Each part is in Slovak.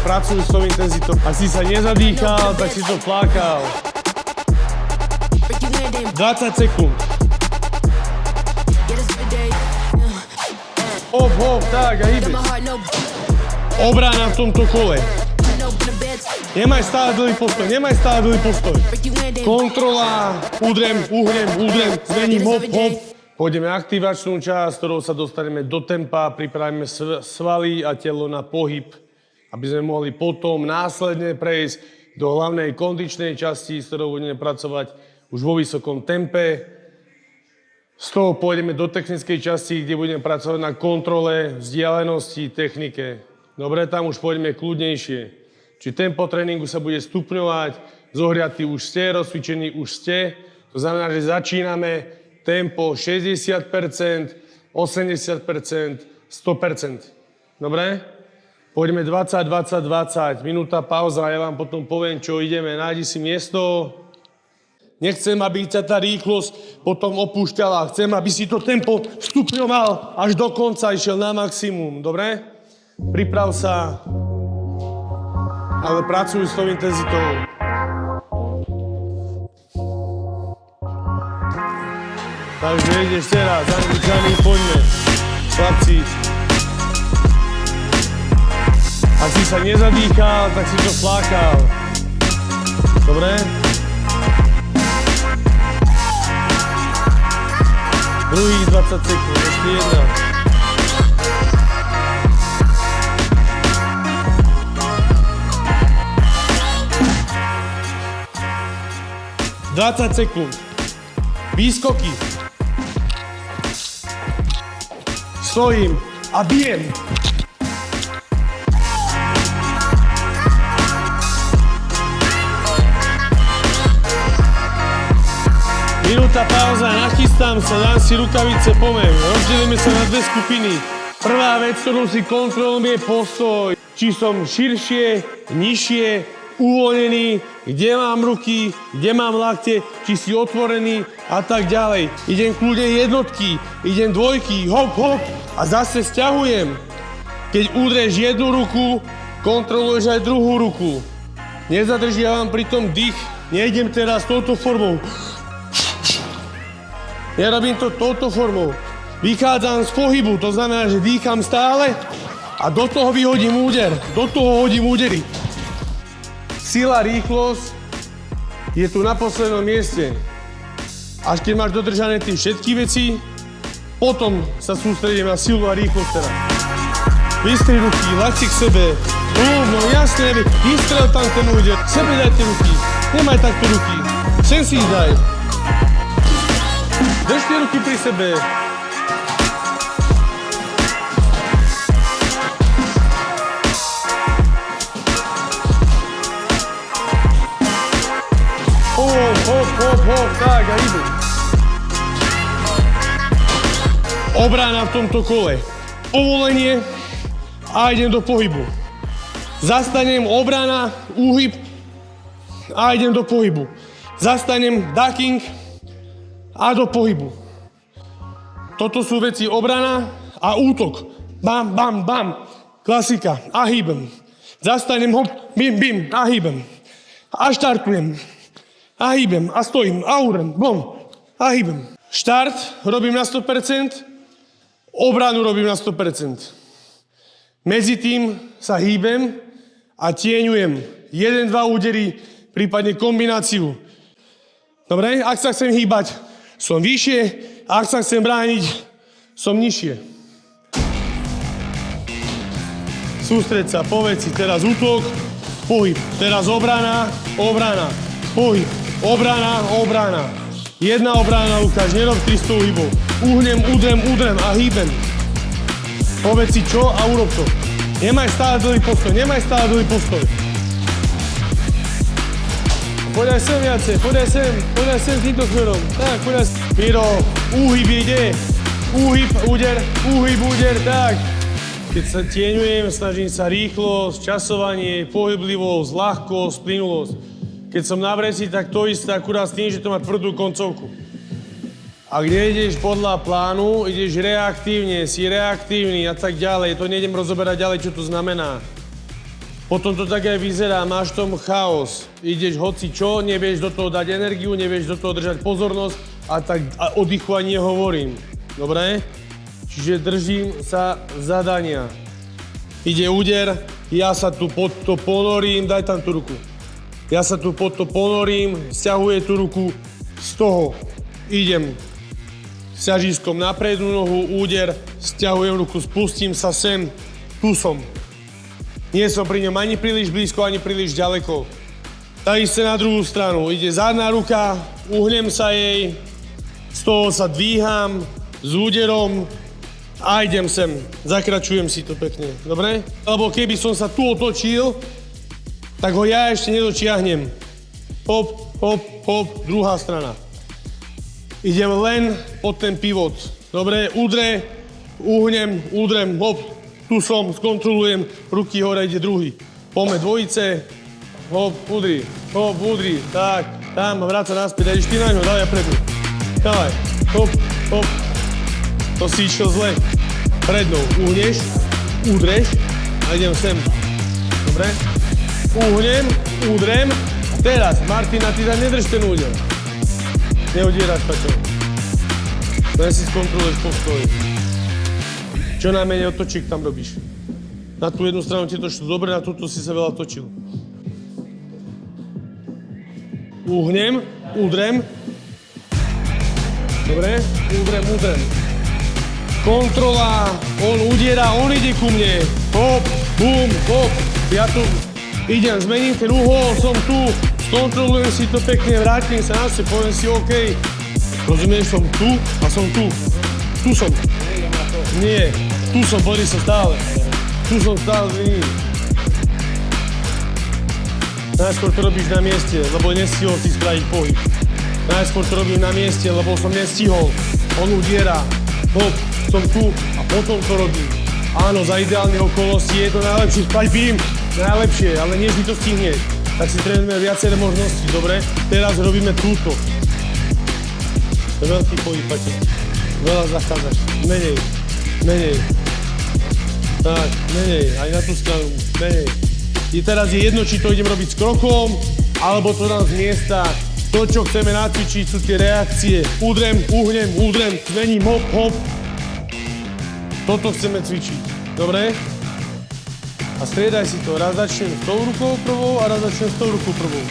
pracuj s tou intenzitou. Ak si sa nezadýchal, tak si to flákal. 20 sekúnd. Hop, hop, tak a hýbe. Obrana v tomto kole. Nemaj stále dlhý postoj, Kontrola, udrem, zmením, hop, hop. Pôjdeme aktivačnú časť, ktorou sa dostaneme do tempa, pripravíme svaly a telo na pohyb, aby sme mohli potom následne prejsť do hlavnej kondičnej časti, s ktorou budeme pracovať už vo vysokom tempe. Z toho pôjdeme do technickej časti, kde budeme pracovať na kontrole, vzdialenosti, technike. Dobre, tam už pôjdeme kľudnejšie. Či tempo tréningu sa bude stupňovať, zohriatí už ste, rozcvičení už ste. To znamená, že začíname tempo 60%, 80%, 100%. Dobre? Pôjdeme 20, 20, 20. Minúta pauza, ja vám potom poviem, čo ideme. Nájdi si miesto. Nechcem, aby sa tá rýchlosť potom opúšťala. Chcem, aby si to tempo stupňoval až do konca, išiel na maximum. Dobre? Priprav sa, ale pracuj s tou intenzitou. Takže ide ešte raz, Angličani, poďme. Chlapci. Ak si sa nezadýchal, tak si to flákal. Dobre? Druhých 20 sekúnd, ešte jedna. ...20 sekúnd. Výskoky. Stojím a bijem. Minúta pauza, nachystám sa, dám si rukavice, poviem. Rozdelíme sa na dve skupiny. Prvá vec, ktorú si kontrolujem, je postoj. Či som širšie, nižšie, uvoľnený, kde mám ruky, kde mám lakte, či si otvorený a tak ďalej. Idem kľudne jednotky, idem dvojky, hop, hop a zase sťahujem. Keď udrieš jednu ruku, kontroluješ aj druhú ruku. Nezadržiavam pri tom dých, nejdem teraz touto formou. Nerobím to touto formou. Vychádzam z pohybu, to znamená, že dýcham stále a do toho vyhodím úder, do toho hodím údery. Sila, rýchlosť je tu na poslednom mieste. Až keď máš dodržané tie všetky veci, potom sa sústredím na silu a rýchlosť teraz. Vystri ruky, lakci k sebe. No jasne, vystrel tam ten úder. Sebe dajte ruky. Nemaj takto ruky. Sem si ich daj. Držte ruky pri sebe. Hop, tak a idú. Obrana v tomto kole. Povolenie a idem do pohybu. Zastanem, obrana, úhyb a idem do pohybu. Zastanem, ducking a do pohybu. Toto sú veci obrana a útok. Bam, bam, bam. Klasika. A hýbem. Zastanem, hop, bim, bim a hýbem. A štartujem. A hýbem, a stojím, a urem, bom, a hýbem. Štart robím na 100%, obranu robím na 100%. Medzi tým sa hýbem a tieňujem. 1-2 údery, prípadne kombináciu. Dobre? Ak sa chcem hýbať, som vyššie, a ak sa chcem brániť, som nižšie. Sústreď sa, povedz si, teraz útok, pohyb. Teraz obrana, obrana, pohyb. Obrana, obrana. Jedna obrana, Lukáš, nerob 300 hybov. Uhnem, udrem a hýbem. Povedz si čo a urob to. Nemaj stále dlhý postoj, Poď aj sem viacej, poď aj sem týmto smerom. Tak, poď aj sem. Miro, úhyb ide. Úhyb, úder, tak. Keď sa tieňujem, snažím sa rýchlosť, časovanie, pohyblivosť, ľahkosť, plynulosť. Keď som na vresi, tak to isté, akurát s tým, že to má tvrdú koncovku. Ak nejdeš podľa plánu, ideš reaktívne, si reaktívny a tak ďalej. To nejdem rozoberať ďalej, čo to znamená. Potom to tak aj vyzerá, máš v tom chaos. Ideš hoci čo, nevieš do toho dať energiu, nevieš do toho držať pozornosť a oddychu ani nehovorím. Dobre? Čiže držím sa zadania. Ide úder, ja sa tu pod to ponorím, daj tam tú ruku. Ja sa tu pod to ponorím, sťahujem tú ruku, z toho idem s ťažiskom na prednú nohu, úder, sťahujem ruku, spustím sa sem, tu som. Nie som pri ňom ani príliš blízko, ani príliš ďaleko. Takisto na druhú stranu. Ide zadná ruka, uhnem sa jej, z toho sa dvíham s úderom a idem sem. Zakračujem si to pekne. Dobre? Lebo keby som sa tu otočil, tak ho ja ešte nedočiahnem. Hop, hop, hop, druhá strana. Idem len pod ten pivot. Dobre? Udre, uhnem, udrem, hop. Tu som, skontrolujem, ruky hore, ide druhý. Poďme dvojice, hop, udri, tak, tam, vráca naspäť, ideš ty na ňo, dávaj predu. Dávaj, hop, hop. To si išiel zle. Prednou uhneš, udreš a idem sem. Dobre? Uhnem, udrem. Teraz, Martina, ty tam nedrž ten údel. Neudieráš, Paťo. Len si skontroluješ postoj. Čo najmenej otočík tam robíš. Na tú jednu stranu ti to šlo dobre, na túto si sa veľa točil. Uhnem, udrem. Dobre, udrem. Kontrola, on udiera, on ide ku mne. Hop, bum, hop. Ja tu idem, zmením ten uhol, som tu. Skontrolujem si to pekne, vrátim sa na sebe, poviem si OK. Rozumieš, som tu a som tu. Tu som. Nie, tu som, pozri sa stále. Tu som stále zlý. Najskôr to robíš na mieste, lebo nestihol si spraviť pohyb. Najskôr to robím na mieste, lebo som nestihol. On udiera. Hop, som tu a potom to robím. Áno, za ideálnych okolností je to najlepšie. Spať bím, najlepšie, ale nie vždy to stihneš. Tak si trénujeme viaceré možnosti, dobre? Teraz robíme túto. To je veľký pohyb, Paťo. Veľa zachádzaš. Menej. Tak, menej. Aj na tú stranu. Menej. I teraz je jedno, či to idem robiť s krokom, alebo to dám z miesta. To, čo chceme nacvičiť, sú tie reakcie. Udrem, uhnem, zmením, hop, hop. Toto chceme cvičiť. Dobre? A striedaj si to. Raz začnem s tou rukou prvou a raz začnem s tou rukou prvou.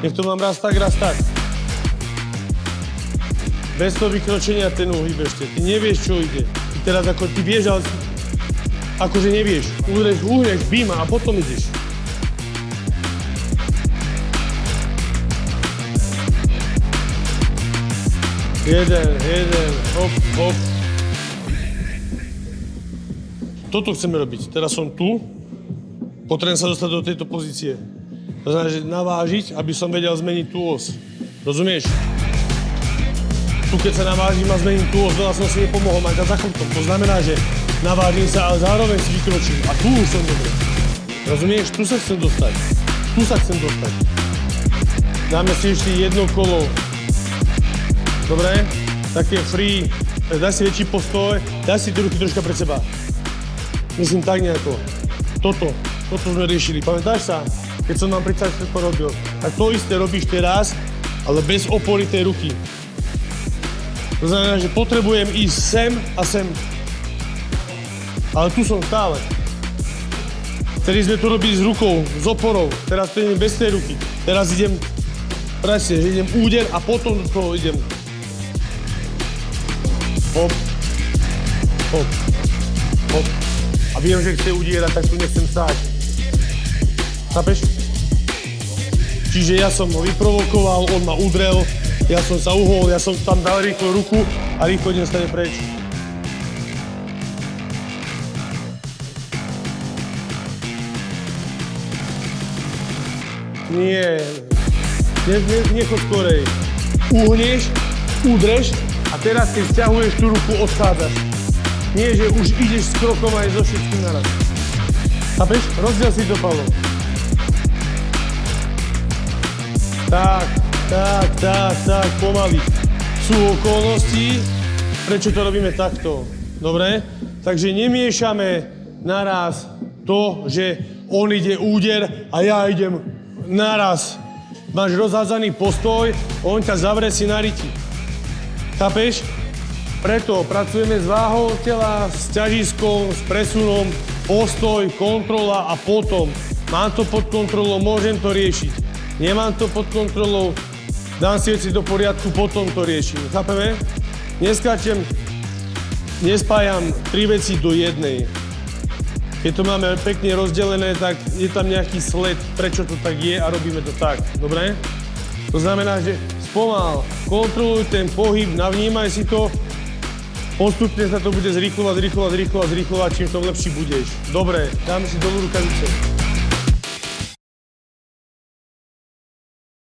Nech to mám raz tak. Bez toho vykročenia ten uhýbeš. Ty nevieš, čo ide. Ty teraz ako ty vieš, ale akože nevieš. Uhneš, bíma a potom ideš. Jeden, hop. Toto chceme robiť. Teraz som tu. Potrebujem sa dostať do tejto pozície. To znamená, že navážiť, aby som vedel zmeniť tú os. Rozumieš? Tu keď sa navážim a zmením tú os, veľa som si nepomohol makať za chrbtom. To znamená, že navážim sa, ale zároveň si vykročím. A tu už som dobre. Rozumieš? Tu sa chcem dostať. Dáme si ešte jedno kolo. Dobre? Také free. Daj si väčší postoj. Daj si tie ruky troška pred seba. Myslím tak nejako. Toto sme riešili. Pamätáš sa? Keď som nám pri cajstve porobil. Tak to isté robíš teraz, ale bez opory tej ruky. To znamená, že potrebujem ísť sem a sem. Ale tu som stále. Vtedy sme to robili s rukou, s oporou. Teraz to idem bez tej ruky. Teraz idem, presne, že idem úder a potom do toho idem. Hop. A viem, že chce udierať, tak tu nechcem stáť. Chápeš? Čiže ja som ho vyprovokoval, on ma udrel, ja som sa uhol, ja som tam dal rýchlo ruku a rýchlo idem stane preč. Nie, nechod skorej. Uhneš, udreš a teraz keď sťahuješ tú ruku, odchádzaš. Nie, že už ideš s krokom aj so všetkým naraz. Chápeš? Rozdiel si to, Pavlo. Tak, pomaly. Sú okolnosti, prečo to robíme takto. Dobre? Takže nemiešame naraz to, že on ide úder a ja idem naraz. Máš rozhádzaný postoj, on ťa zavre si na riti. Chápeš? Preto pracujeme s váhou tela, s ťažiskom, s presunom, postoj, kontrola a potom. Mám to pod kontrolou, môžem to riešiť. Nemám to pod kontrolou, dám si veci do poriadku, potom to riešim. Chápeme? Neskáčem, nespájam 3 veci do jednej. Keď to máme pekne rozdelené, tak je tam nejaký sled, prečo to tak je a robíme to tak. Dobre? To znamená, že spomal, kontroluj ten pohyb, navnímaj si to, postupne sa to bude zrýchlovať, čím to lepší budeš. Dobre, dáme si dolu rukavice.